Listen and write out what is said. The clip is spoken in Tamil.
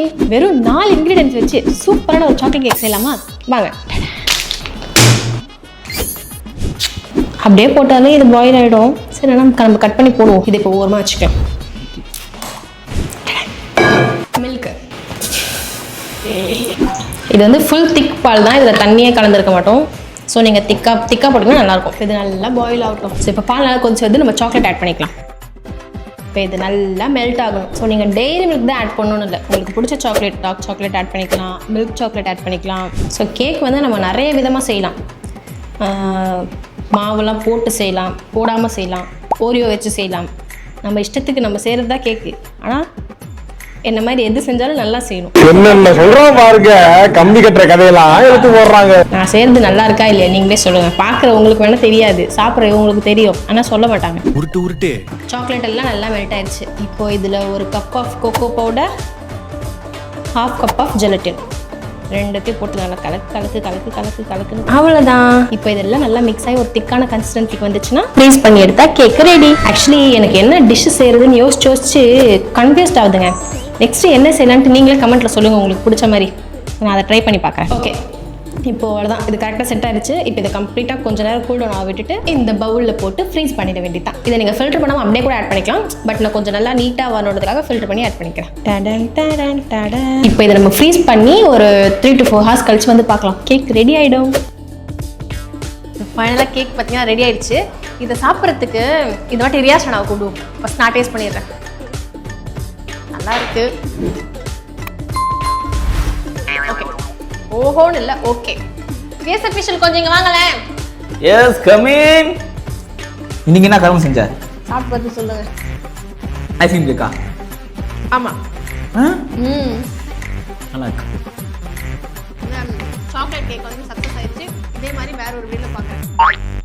மார்னிங் வெறும் 4 இன்கிரீடியன்ஸ் வச்சு சூப்பரான ஒரு சாக்லேட் கேக் செய்யலாமா? வாங்க. அப்படியே போட்டாலே இது பாயில் ஆகிடும். சரி, நம்ம கட் பண்ணி போடுவோம். இது இப்போ ஓரமாக வச்சுக்கலாம். மில்க்கு, இது வந்து ஃபுல் திக் பால் தான். இதில் தண்ணியே கலந்துருக்க மாட்டோம். ஸோ நீங்கள் திக்காக போட்டிங்கன்னா நல்லாயிருக்கும். இது நல்லா பாயில் ஆகட்டும். ஸோ இப்போ பால் நல்லா கொஞ்சம் வந்து நம்ம சாக்லேட் ஆட் பண்ணிக்கலாம். இப்போ இது நல்லா மெல்ட் ஆகணும். ஸோ நீங்கள் டெய்ரி மில்க் தான் ஆட் பண்ணணும்னு இல்லை. உங்களுக்கு பிடிச்ச சாக்லேட், டார்க் சாக்லேட் ஆட் பண்ணிக்கலாம், மில்க் சாக்லேட் ஆட் பண்ணிக்கலாம். ஸோ கேக் வந்து நம்ம நிறைய விதமாக செய்யலாம். மாவுலாம் போட்டு செய்யலாம், போடாமல் செய்யலாம், ஓரியோ வச்சு செய்யலாம். நம்ம இஷ்டத்துக்கு நம்ம செய்கிறது தான் கேக்கு. ஆனால் என்ன மாதிரி எது செஞ்சாலும் நல்லா செய்யணும். என்னென்ன சொல்றோம் பாருங்க, கம்பி கட்டுற கதையெல்லாம் எடுத்து போடுறாங்க. நான் செய்கிறது நல்லா இருக்கா இல்லையா நீங்களே சொல்லுங்கள். பார்க்குற உங்களுக்கு வேணால் தெரியாது, சாப்பிட்ற உங்களுக்கு தெரியும், ஆனால் சொல்ல மாட்டாங்க. உருட்டு சாக்லேட் எல்லாம் நல்லா மெல்ட் ஆயிடுச்சு. இப்போ இதில் ஒரு cup of cocoa powder, 1/2 cup of gelatine, ரெண்டுத்தையும் போட்டு நல்லா கலக்கு. அவ்வளோதான். இப்போ இதெல்லாம் நல்லா மிக்ஸ் ஆகி ஒரு திக்கான கன்சிஸ்டன்சிக்கு வந்துச்சுன்னா ஃப்ரீஸ் பண்ணி எடுத்தா கேக் ரெடி. ஆக்சுவலி எனக்கு என்ன டிஷ் செய்யறதுன்னு யோசிச்சு கன்ஃபியூஸ்ட் ஆகுதுங்க. நெக்ஸ்ட் என்ன செய்யலான்ட்டு நீங்களே கமெண்ட்டில் சொல்லுங்கள், உங்களுக்கு பிடிச்ச மாதிரி. நான் அதை ட்ரை பண்ணி பார்க்குறேன். ஓகே, இப்போ அவ்வளோதான். இது கரெக்டாக செட் ஆயிடுச்சு. இப்போ இதை கம்ப்ளீட்டாக கொஞ்சம் நேரம் கூல் டவுன் ஆக விட்டுட்டு இந்த பவுலில் போட்டு ஃப்ரீஸ் பண்ணிட வேண்டியதான். இதை நீங்கள் ஃபில்டர் பண்ணாமல் அப்படியே கூட ஆட் பண்ணிக்கலாம். பட் நான் கொஞ்சம் நல்லா நீட்டாக வரணுன்றதுக்காக ஃபில்டர் பண்ணி ஆட் பண்ணிக்கிறேன். இப்போ இதை நம்ம ஃப்ரீஸ் பண்ணி ஒரு 3 to 4 hours கழிச்சு வந்து பார்க்கலாம். கேக் ரெடி ஆகிடும். ஃபைனலாக கேக் பார்த்தீங்கன்னா ரெடி ஆயிடுச்சு. இதை சாப்பிட்றதுக்கு இந்த வாட்டி ரியாஸ் நான் கூடுவோம். ஃபஸ்ட் நான் டேஸ்ட் பண்ணிடுறேன். நல்லா இருக்கு. ஓகே, ஓஹோன்னு இல்லை, ஓகே. கேஸ் அஃபிஷியல் கொஞ்சம் இங்கே வாங்கலேன். S, come in. இன்னைக்கு என்ன கரும்பு செஞ்ச? சாப்பிட்டு பார்த்து சொல்லுங்க. ஐஸ்கிரீம் கேக்கா? ஆமாம். நல்லா இருக்கு. சாக்லேட் கேக் வந்து சக்ஸஸ் ஆயிடுச்சு. இதே மாதிரி வேற ஒரு வீடியோவில் பார்க்குறேன்.